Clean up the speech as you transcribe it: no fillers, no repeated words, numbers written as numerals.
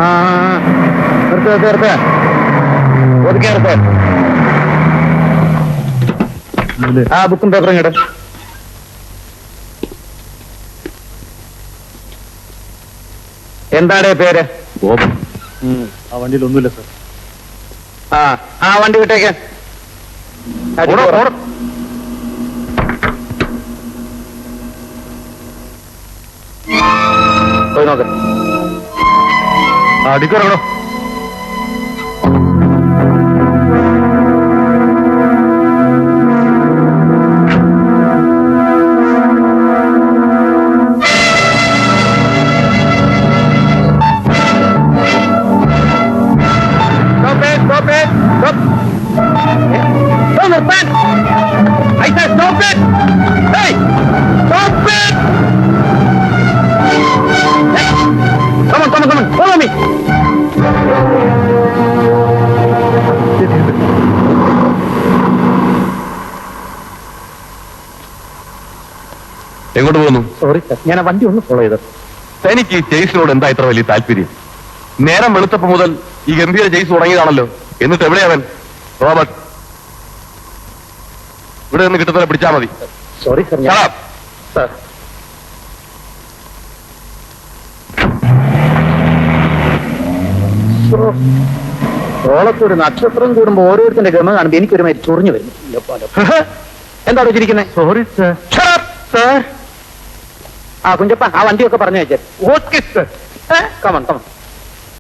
നിർത്ത് ഒതുക്കി നിർത്ത്. ആ ബുക്കും പേപ്പറും കേട്ടോ. എന്താടേ പേര്? ഗോപൻ. ആ വണ്ടിയിൽ ഒന്നുമില്ല സാർ. ആ വണ്ടി വിട്ടേക്ക്. പോയി നോക്ക്. അടിക്കറങ്ങണോ? എങ്ങോട്ട് പോകുന്നു? സോറി സാർ, ഞാൻ ആ വണ്ടി ഒന്ന് ഫോളോ ചെയ്തത്. തനിക്ക് ഈ ചേസിനോട് എന്താ ഇത്ര വലിയ താല്പര്യം? നേരം വെളുത്തപ്പോ മുതൽ ഈ ഗംഭീര ചേസ് തുടങ്ങിയതാണല്ലോ. എന്നിട്ട് എവിടെയാവൻ? റോബർട്ട്, ഇവിടെ നിന്ന് കിട്ടുന്നവരെ പിടിച്ചാൽ മതി. Sorry sir. സാർ, ഓളത്തൊരു നക്ഷത്രം കൂടുമ്പോ ഓരോരുത്തരുടെ ഗമ കാണുമ്പോ എനിക്കൊരുമായി ചൊറിഞ്ഞു വരുന്നു. എന്താ വെച്ചിരിക്കുന്നത്? Sorry sir. ആ കുഞ്ചപ്പ, ആ വണ്ടിയൊക്കെ പറഞ്ഞു വെച്ചേ. Okay sir. Come on come on.